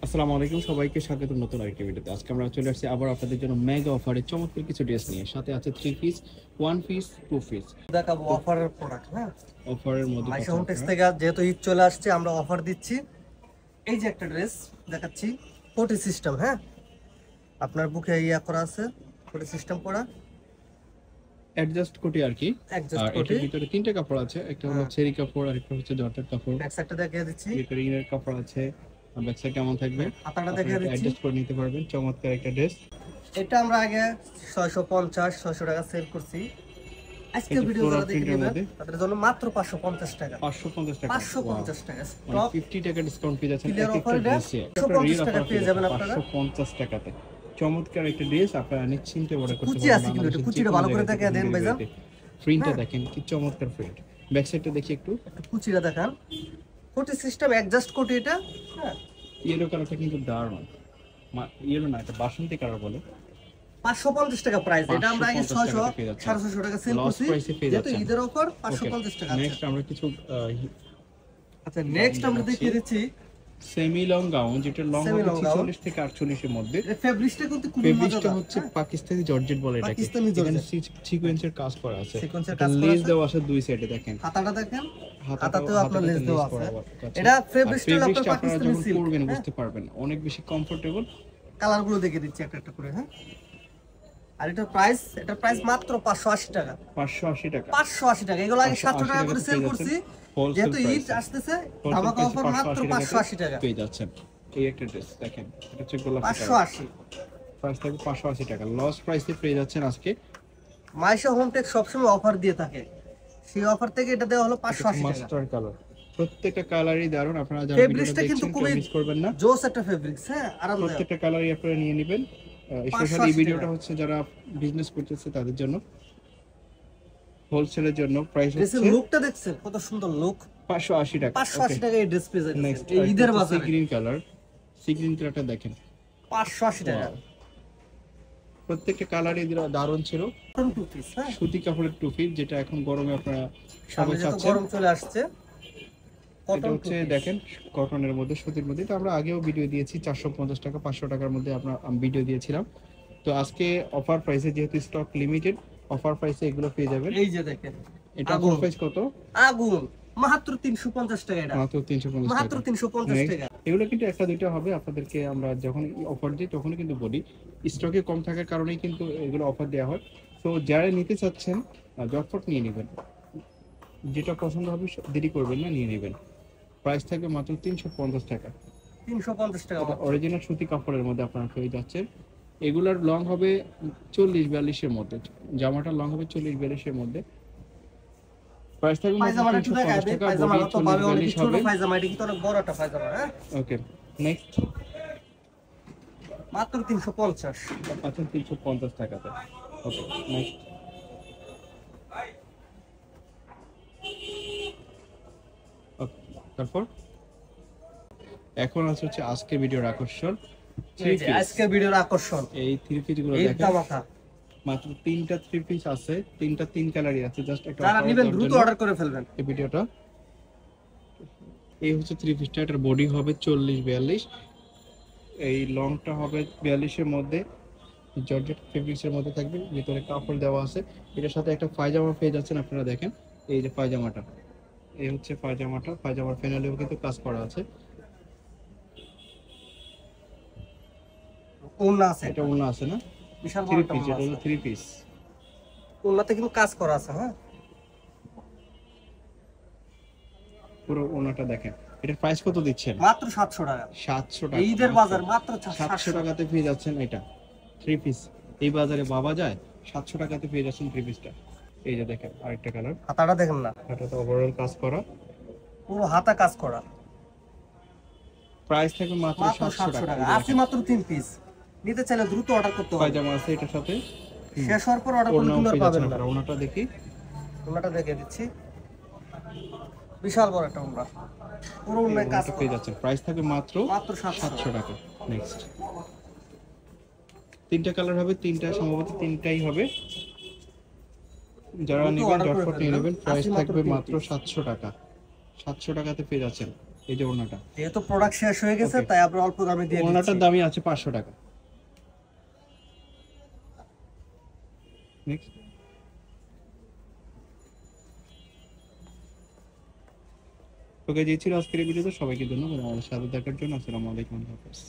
আসসালামু আলাইকুম, সবাইকে স্বাগত নতুন আরেকটি ভিডিওতে। আজকে আমরা চলে আসছি আবার আপনাদের জন্য মেগা অফারে চমৎকার কিছু ড্রেস নিয়ে। সাথে আছে 3 পিস, 1 পিস, 2 পিস। দেখাবো অফারের প্রোডাক্ট। হ্যাঁ, অফারের মধ্যে মাইশা পাচ্ছেন হোম টেক্স আপনারা। থেকে যেহেতু ঈদ চলে আসছে আমরা অফার দিচ্ছি। এই যে একটা ড্রেস দেখাচ্ছি, কোটি সিস্টেম। হ্যাঁ, আপনার বুকে ইয়া করা আছে, কোটি সিস্টেম করা, অ্যাডজাস্ট কোটি আর কি। অ্যাডজাস্ট আর কোটি। এটার ভিতরে তিনটা কাপড় আছে, একটা হলো চেরি কাপড়, আরেকটা হচ্ছে জর্জেট কাপড়। ব্যাক সাইডটা দেখিয়ে দিচ্ছি, ভিতরে ইনার কাপড় আছে। আর ব্যাক সাইড কেমন থাকবে হাতাটা দেখিয়ে দিচ্ছি। অ্যাডজাস্ট করে নিতে পারবেন। চমৎকার একটা ড্রেস। এটা আমরা আগে 650-600 টাকা সেল করছি। আজকে এটা ভিডিও ফ্লোরাল যারা দেখে প্রিন্টের নেবেন মধ্যে তাদের জন্য মাত্র 550 টাকা। 550 টাকা। 550 টাকা মানে 50 টাকা ডিসকাউন্ট পেয়ে যাচ্ছেন ক্লিয়ার এক একটা অফারে ড্রেসে। 550 টাকা পেয়ে যাবেন আপনারা 550 টাকাতে চমৎকার একটা ড্রেস আপনারা নিশ্চিন্তে অর্ডার করতে কুচি আছে কিন্তু এটা কুচিটা ভালো করে দেখিয়ে দেন ভাইজান। প্রিন্টটা দেখেন কি চমৎকার প্রিন্ট। ব্যাক সাইডটা দেখি একটু। কুচিটা দেখান, কোটি সিস্টেম অ্যাডজাস্ট কোটি এটা। হ্যাঁ, ইয়েলো কালারটা কিন্তু দারুণ। ইয়েলো না, এটা বাসন্তী কালার বলে। 550 টাকা প্রাইস। এটা আমরা আগে 550 600 টাকাতে পেয়ে যাচ্ছেন। 650 টাকা সেল লস করছি, প্রাইসে পেয়ে যেহেতু যাচ্ছেন। ঈদের অফার 550 টাকা আছে। নেক্সট আমরা কিছু আচ্ছা, নেক্সট আমরা দেখিয়ে দিচ্ছি সেমি লং গাউন, যেটা লং Semi হবে long gown। 46 থেকে 48 এর মধ্যে। এর ফেব্রিকটা কিন্তু খুব ফেব্রিকটা মজাদার। হচ্ছে পাকিস্তানি জর্জেট বলে এটাকে। পাকিস্তানি এখানে জর্জেট। সিকোয়েন্সের কাজ করা আছে। সিকোয়েন্সের এটা কাজ করা লেস আছে। দেওয়া আছে দুই সাইডে দেখেন। হাতাটা দেখেন, হাতাতেও হাতাতেও আপনার লেস দেওয়া আছে। আছে। এটা আর ফেব্রিকটা আপনার ফেব্রিকটা আপনারা পাকিস্তানি যখন সিল্ক। পরবেন বুঝতে পারবেন অনেক বেশি কমফোর্টেবল। কালার গুলো দেখিয়ে দিচ্ছি একটা একটা করে। হ্যাঁ, আর এটার প্রাইস মাত্র 580 টাকা। 580 টাকা। 580 টাকা। এগুলো আগে 700 টাকা করে সেল পেয়ে করছি, হোলসেল যেহেতু ঈদ প্রাইসে। আসতেছে হোলসেল ধামাকা প্রাইসে অফার মাত্র 580 টাকা। পেয়ে যাচ্ছেন। এই একটা ড্রেস দেখেন, এটা হচ্ছে গোলাপি কালার। 580। প্রাইস থাকবে 580 টাকা। লস প্রাইসে পেয়ে যাচ্ছেন আজকে। মাইশা হোম টেক সবসময় অফার দিয়ে থাকে, সেই অফার থেকে এটা দেওয়া হলো 580 টাকা। মাস্টার কালার, প্রত্যেকটা কালারই দারুণ। আপনারা যারা ফেব্রিক্সটা ভিডিওটা কিন্তু দেখছেন খুবই কেউ মিস করবেন না। জোস একটা ফেব্রিক্স। হ্যাঁ, আরামদায়ক। প্রত্যেকটা কালারই আপনারা নিয়ে নেবেন। স্পেশালি এই 580 ভিডিওটা টাকা। হচ্ছে যারা বিজনেস করতেছে তাদের জন্য, হোলসেলের জন্য। প্রাইস ড্রেসের হচ্ছে লুকটা দেখছেন কত সুন্দর লুক। 580 টাকা। 580 টাকা এই ড্রেস পেয়ে যাচ্ছেন নেক্সট এই ঈদের বাজারে। Sea green colour. Sea green কালারটা দেখেন, 580 টাকা। প্রত্যেকটা কালারই দারুণ ছিল। Cotton two piece. হ্যাঁ, সুতি কাপড়ের টু পিস, যেটা এখন গরমে আপনারা সামনে সবাই যত চাচ্ছেন। গরম চলে আসছে, এটা কটন টু হচ্ছে পিস দেখেন কটনের মধ্যে, সুতির মধ্যে। তো আমরা আগেও ভিডিও দিয়েছি 450 টাকা 500 টাকার মধ্যে আমরা ভিডিও দিয়েছিলাম। তো আজকে অফার প্রাইসে, যেহেতু স্টক লিমিটেড, অফার প্রাইসে এগুলো পেয়ে যাবেন। এই যে দেখেন, এটা আগুন। প্রাইস কত? আগুন মাত্র 350 টাকা। এটা মাত্র 350 মাত্র টাকা। 350 টাকা। এগুলো কিন্তু একটা দুইটা হবে, আপনাদেরকে আমরা যখন অফার দিই তখনই কিন্তু বলি। স্টকে কম থাকার কারণেই কিন্তু এগুলো অফার দেওয়া হয়। তো যারা নিতে চাচ্ছেন ঝটপট নিয়ে নেবেন, যেটা পছন্দ হবে দেরি করবেন না, নিয়ে নেবেন। প্রাইস থাকবে মাত্র 350 টাকা। 350 টাকা মাত্র। অরিজিনাল সুতি কাপড়ের মধ্যে আপনারা পেয়ে যাচ্ছেন। এগুলার লং হবে 40-42 এর মধ্যে, জামাটার লং হবে 40-42 এর মধ্যে। প্রাইস থাকবে মাত্র পায়জামাটা একটু 350 দেখাবে, টাকা। পায়জামাটা তো ভাবে অনেক 40-42 ছোট হবে। পায়জামা, এটা কিন্তু অনেক বড় একটা পায়জামা। হ্যাঁ, ওকে, নেক্সট মাত্র 350। আচ্ছা 350 টাকাতে। ওকে, নেক্সট তারপর এখন হচ্ছে আজকের ভিডিওর আকর্ষণ এই যে আজকে ভিডিওর আকর্ষণ এই থ্রি পিস গুলো এই দেখেন। ধামাকা। মাত্র তিনটা থ্রি পিস আছে, তিন কালারই আছে। জাস্ট একটা যারা offer নেবেন দেওয়ার দ্রুত জন্য অর্ডার করে ফেলবেন। এই ভিডিওটা। এই হচ্ছে থ্রি পিসটা, এটার বডি হবে 40-42, এই লংটা হবে 42 এর মধ্যে, জর্জেট ফেব্রিক্স এর মধ্যে থাকবে, ভিতরে কাপড় দেওয়া আছে। এটার সাথে একটা পায়জামা পেয়ে যাচ্ছেন আপনারা। দেখেন এই যে পায়জামাটা, এই হচ্ছে পায়জামাটা। পায়জামার ফ্যানেলেও কিন্তু কাজ করা আছে। ওন্না আছে, এটা ওড়না আছে না? বিশাল বড় থ্রি একটা পিস, ওন্না এটা হলো আছে। Three piece. ওন্নাতে কিন্তু কাজ করা আছে। হ্যাঁ, পুরো ওড়নাটা দেখেন। এটার প্রাইস কত দিচ্ছেন? মাত্র 700 টাকা। 700 টাকা। এই ঈদের বাজার মাত্র 700 টাকাতে পেয়ে যাচ্ছেন এটা থ্রি পিস। এই বাজারে পাওয়া যায় 700 টাকাতে পেয়ে যাচ্ছেন থ্রি পিসটা। এই যে দেখেন আরেকটা কালার। হাতাটা দেখেন না, এটাতে ওভারঅল কাজ করা। পুরো হাতা কাজ করা। প্রাইস থাকবে মাত্র মাত্র 700 700 টাকা। টাকা। আছে মাত্র 3 পিস। নিতে চাইলে দ্রুত অর্ডার করতে হবে। পায়জামা আছে এটার সাথে। শেষ হওয়ার পর অর্ডার করলে ওড়নাও কিন্তু আর পেয়ে পাবেন যাচ্ছেন না। আপনারা। ওড়নাটা দেখি। ওন্নাটা দেখিয়ে দিচ্ছি, বিশাল বড় একটা ওন্না, পুরো ওন্নায় কাজ ওড়নাটা পেয়ে করা। যাচ্ছেন। প্রাইস থাকবে মাত্র মাত্র 700 টাকা। নেক্সট তিনটা কালার হবে, সম্ভবত তিনটাই হবে। যারা দ্রুত নেবেন order করে ঝটপট নিয়ে ফেলবেন। নেবেন। প্রাইস আছে মাত্র থাকবে 3 মাত্র piece। 700 টাকা। 700 টাকাতে পেয়ে যাচ্ছেন। এই যে ওড়নাটা, যেহেতু প্রোডাক্ট শেষ হয়ে গেছে Okay. তাই আমরা অল্প দামে দিয়ে দিচ্ছি। ওড়নাটার দামই আছে 500 টাকা। নেক্সট। তো গাইজ এই ছিল আজকের এই ভিডিওতে, সবাইকে ধন্যবাদ আমাদের সাথে দেখার জন্য। আসসালামু আলাইকুম, আল্লাহ হাফেজ।